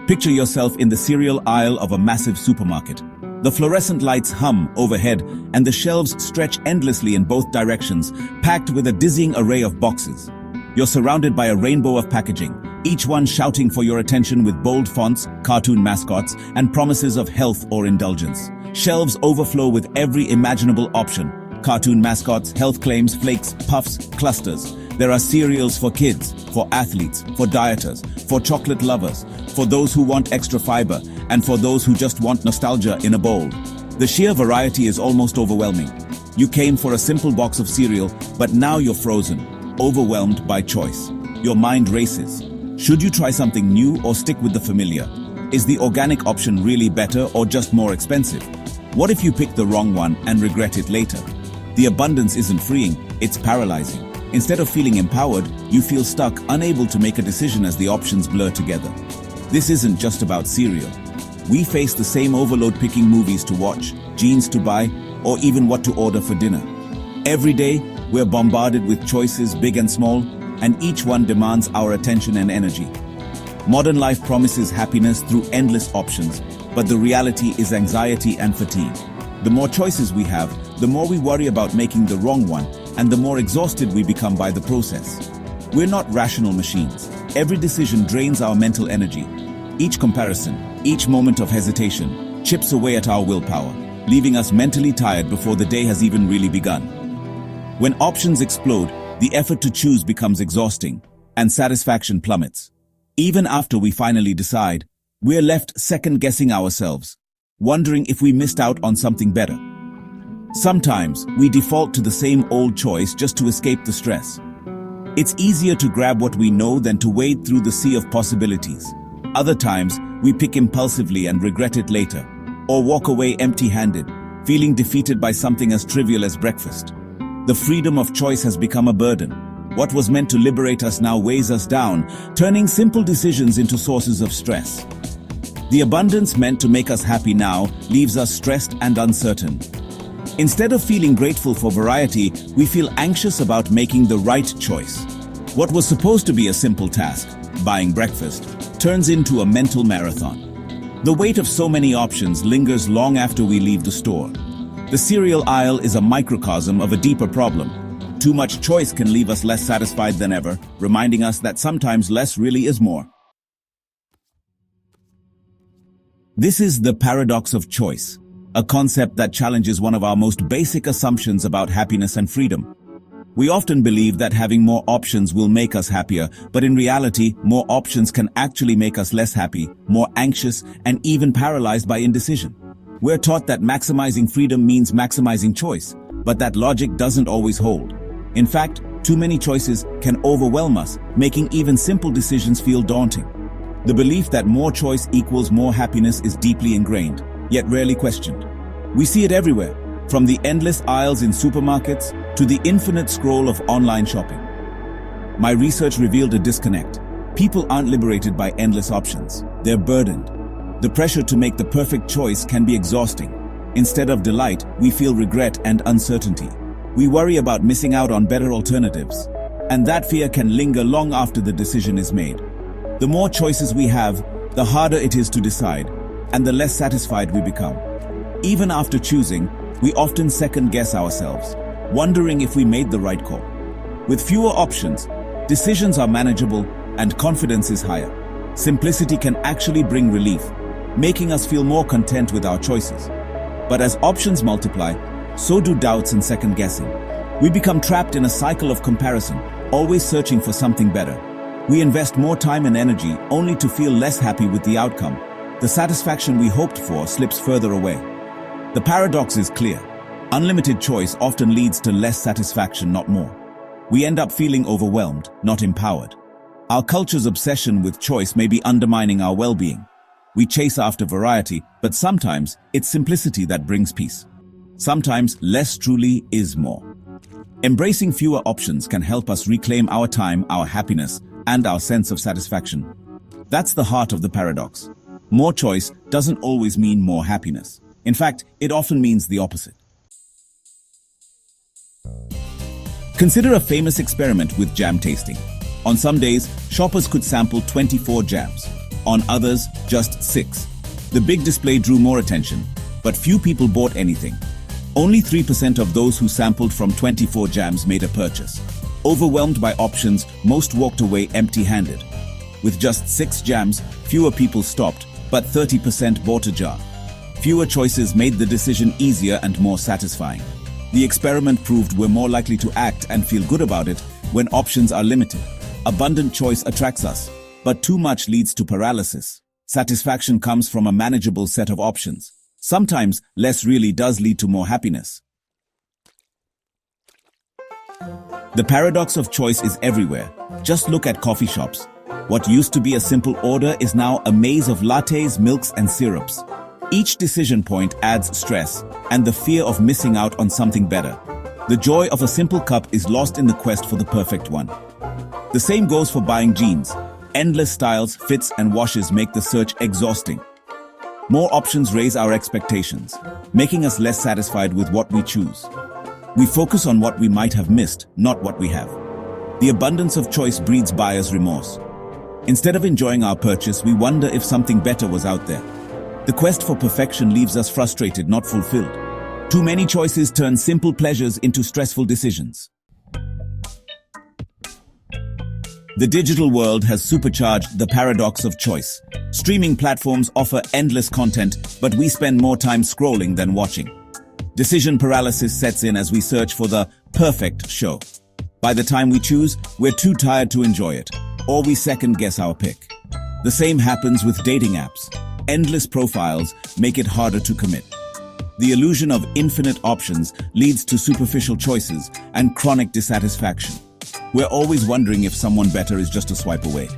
Picture yourself in the cereal aisle of a massive supermarket. The fluorescent lights hum overhead, and the shelves stretch endlessly in both directions, packed with a dizzying array of boxes. You're surrounded by a rainbow of packaging, each one shouting for your attention with bold fonts, cartoon mascots, and promises of health or indulgence. Shelves overflow with every imaginable option: cartoon mascots, health claims, flakes, puffs, clusters. There are cereals for kids, for athletes, for dieters, for chocolate lovers, for those who want extra fiber, and for those who just want nostalgia in a bowl. The sheer variety is almost overwhelming. You came for a simple box of cereal, but now you're frozen, overwhelmed by choice. Your mind races. Should you try something new or stick with the familiar? Is the organic option really better or just more expensive? What if you pick the wrong one and regret it later? The abundance isn't freeing, it's paralyzing. Instead of feeling empowered, you feel stuck, unable to make a decision as the options blur together. This isn't just about cereal. We face the same overload: picking movies to watch, jeans to buy, or even what to order for dinner. Every day, we're bombarded with choices, big and small, and each one demands our attention and energy. Modern life promises happiness through endless options, but the reality is anxiety and fatigue. The more choices we have, the more we worry about making the wrong one, and the more exhausted we become by the process. We're not rational machines. Every decision drains our mental energy. Each comparison, each moment of hesitation, chips away at our willpower, leaving us mentally tired before the day has even really begun. When options explode, the effort to choose becomes exhausting, and satisfaction plummets. Even after we finally decide, we're left second-guessing ourselves, wondering if we missed out on something better. Sometimes, we default to the same old choice just to escape the stress. It's easier to grab what we know than to wade through the sea of possibilities. Other times, we pick impulsively and regret it later, or walk away empty-handed, feeling defeated by something as trivial as breakfast. The freedom of choice has become a burden. What was meant to liberate us now weighs us down, turning simple decisions into sources of stress. The abundance meant to make us happy now leaves us stressed and uncertain. Instead of feeling grateful for variety, we feel anxious about making the right choice. What was supposed to be a simple task, buying breakfast, turns into a mental marathon. The weight of so many options lingers long after we leave the store. The cereal aisle is a microcosm of a deeper problem. Too much choice can leave us less satisfied than ever, reminding us that sometimes less really is more. This is the paradox of choice, a concept that challenges one of our most basic assumptions about happiness and freedom. We often believe that having more options will make us happier, but in reality, more options can actually make us less happy, more anxious, and even paralyzed by indecision. We're taught that maximizing freedom means maximizing choice, but that logic doesn't always hold. In fact, too many choices can overwhelm us, making even simple decisions feel daunting. The belief that more choice equals more happiness is deeply ingrained, yet rarely questioned. We see it everywhere, from the endless aisles in supermarkets to the infinite scroll of online shopping. My research revealed a disconnect. People aren't liberated by endless options. They're burdened. The pressure to make the perfect choice can be exhausting. Instead of delight, we feel regret and uncertainty. We worry about missing out on better alternatives, and that fear can linger long after the decision is made. The more choices we have, the harder it is to decide, and the less satisfied we become. Even after choosing, we often second-guess ourselves, wondering if we made the right call. With fewer options, decisions are manageable and confidence is higher. Simplicity can actually bring relief, making us feel more content with our choices. But as options multiply, so do doubts and second-guessing. We become trapped in a cycle of comparison, always searching for something better. We invest more time and energy only to feel less happy with the outcome. The satisfaction we hoped for slips further away. The paradox is clear. Unlimited choice often leads to less satisfaction, not more. We end up feeling overwhelmed, not empowered. Our culture's obsession with choice may be undermining our well-being. We chase after variety, but sometimes it's simplicity that brings peace. Sometimes less truly is more. Embracing fewer options can help us reclaim our time, our happiness, and our sense of satisfaction. That's the heart of the paradox. More choice doesn't always mean more happiness. In fact, it often means the opposite. Consider a famous experiment with jam tasting. On some days, shoppers could sample 24 jams. On others, just 6. The big display drew more attention, but few people bought anything. Only 3% of those who sampled from 24 jams made a purchase. Overwhelmed by options, most walked away empty-handed. With just 6 jams, fewer people stopped, but 30% bought a jar. Fewer choices made the decision easier and more satisfying. The experiment proved we're more likely to act and feel good about it when options are limited. Abundant choice attracts us, but too much leads to paralysis. Satisfaction comes from a manageable set of options. Sometimes less really does lead to more happiness. The paradox of choice is everywhere. Just look at coffee shops. What used to be a simple order is now a maze of lattes, milks, and syrups. Each decision point adds stress and the fear of missing out on something better. The joy of a simple cup is lost in the quest for the perfect one. The same goes for buying jeans. Endless styles, fits, and washes make the search exhausting. More options raise our expectations, making us less satisfied with what we choose. We focus on what we might have missed, not what we have. The abundance of choice breeds buyer's remorse. Instead of enjoying our purchase, we wonder if something better was out there. The quest for perfection leaves us frustrated, not fulfilled. Too many choices turn simple pleasures into stressful decisions. The digital world has supercharged the paradox of choice. Streaming platforms offer endless content, but we spend more time scrolling than watching. Decision paralysis sets in as we search for the perfect show. By the time we choose, we're too tired to enjoy it, or we second-guess our pick. The same happens with dating apps. Endless profiles make it harder to commit. The illusion of infinite options leads to superficial choices and chronic dissatisfaction. We're always wondering if someone better is just a swipe away.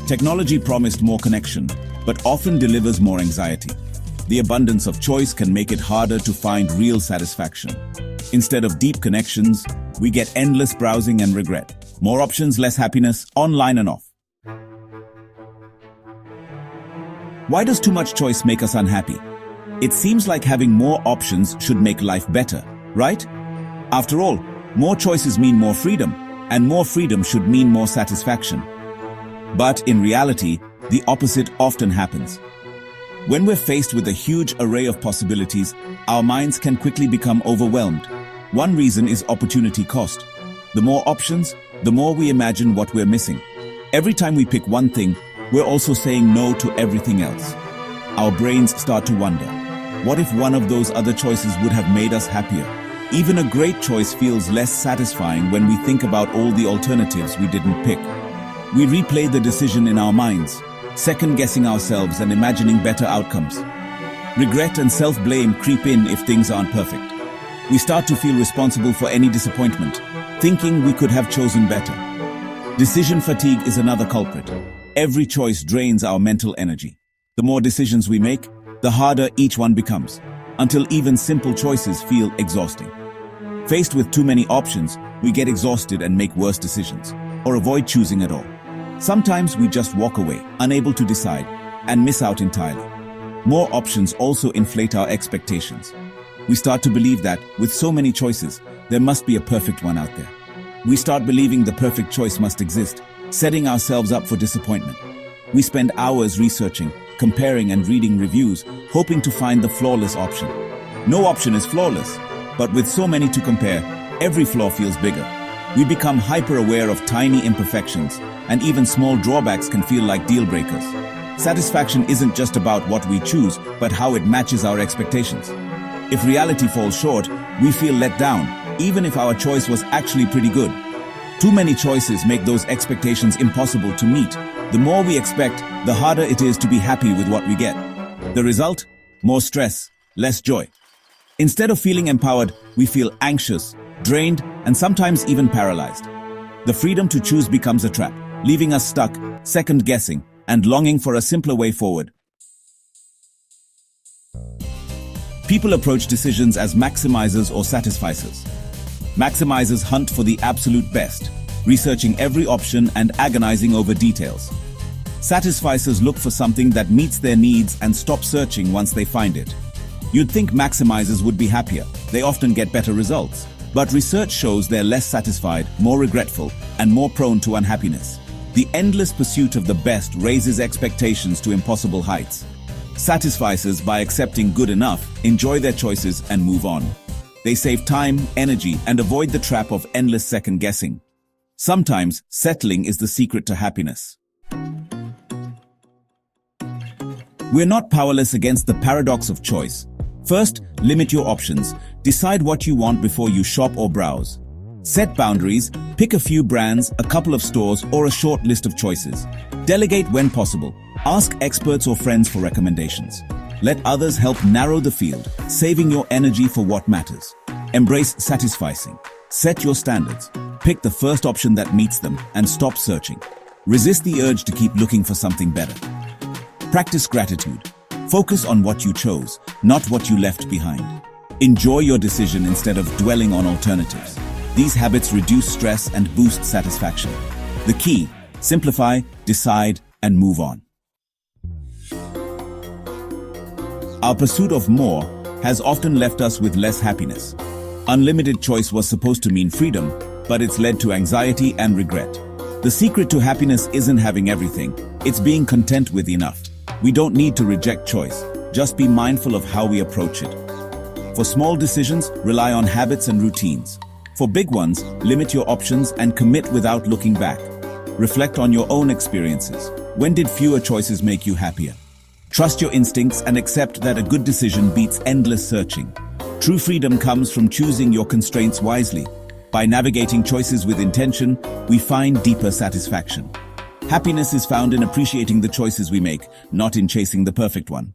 Technology promised more connection, but often delivers more anxiety. The abundance of choice can make it harder to find real satisfaction. Instead of deep connections, we get endless browsing and regret. More options, less happiness, online and off. Why does too much choice make us unhappy? It seems like having more options should make life better, right? After all, more choices mean more freedom, and more freedom should mean more satisfaction. But in reality, the opposite often happens. When we're faced with a huge array of possibilities, our minds can quickly become overwhelmed. One reason is opportunity cost. The more options, the more we imagine what we're missing. Every time we pick one thing, we're also saying no to everything else. Our brains start to wonder, what if one of those other choices would have made us happier? Even a great choice feels less satisfying when we think about all the alternatives we didn't pick. We replay the decision in our minds, second-guessing ourselves and imagining better outcomes. Regret and self-blame creep in if things aren't perfect. We start to feel responsible for any disappointment, thinking we could have chosen better. Decision fatigue is another culprit. Every choice drains our mental energy. The more decisions we make, the harder each one becomes, until even simple choices feel exhausting. Faced with too many options, we get exhausted and make worse decisions, or avoid choosing at all. Sometimes we just walk away, unable to decide, and miss out entirely. More options also inflate our expectations. We start to believe that, with so many choices, there must be a perfect one out there. We start believing the perfect choice must exist, setting ourselves up for disappointment. We spend hours researching, comparing and reading reviews, hoping to find the flawless option. No option is flawless, but with so many to compare, every flaw feels bigger. We become hyper-aware of tiny imperfections, and even small drawbacks can feel like deal breakers. Satisfaction isn't just about what we choose, but how it matches our expectations. If reality falls short, we feel let down, even if our choice was actually pretty good. Too many choices make those expectations impossible to meet. The more we expect, the harder it is to be happy with what we get. The result? More stress, less joy. Instead of feeling empowered, we feel anxious, drained, and sometimes even paralyzed. The freedom to choose becomes a trap, leaving us stuck, second-guessing, and longing for a simpler way forward. People approach decisions as maximizers or satisficers. Maximizers hunt for the absolute best, researching every option and agonizing over details. Satisficers look for something that meets their needs and stop searching once they find it. You'd think maximizers would be happier. They often get better results. But research shows they're less satisfied, more regretful, and more prone to unhappiness. The endless pursuit of the best raises expectations to impossible heights. Satisficers, by accepting good enough, enjoy their choices and move on. They save time, energy, and avoid the trap of endless second-guessing. Sometimes, settling is the secret to happiness. We're not powerless against the paradox of choice. First, limit your options. Decide what you want before you shop or browse. Set boundaries, pick a few brands, a couple of stores, or a short list of choices. Delegate when possible. Ask experts or friends for recommendations. Let others help narrow the field, saving your energy for what matters. Embrace satisficing. Set your standards. Pick the first option that meets them and stop searching. Resist the urge to keep looking for something better. Practice gratitude. Focus on what you chose, not what you left behind. Enjoy your decision instead of dwelling on alternatives. These habits reduce stress and boost satisfaction. The key: simplify, decide, and move on. Our pursuit of more has often left us with less happiness. Unlimited choice was supposed to mean freedom, but it's led to anxiety and regret. The secret to happiness isn't having everything, it's being content with enough. We don't need to reject choice, just be mindful of how we approach it. For small decisions, rely on habits and routines. For big ones, limit your options and commit without looking back. Reflect on your own experiences. When did fewer choices make you happier? Trust your instincts and accept that a good decision beats endless searching. True freedom comes from choosing your constraints wisely. By navigating choices with intention, we find deeper satisfaction. Happiness is found in appreciating the choices we make, not in chasing the perfect one.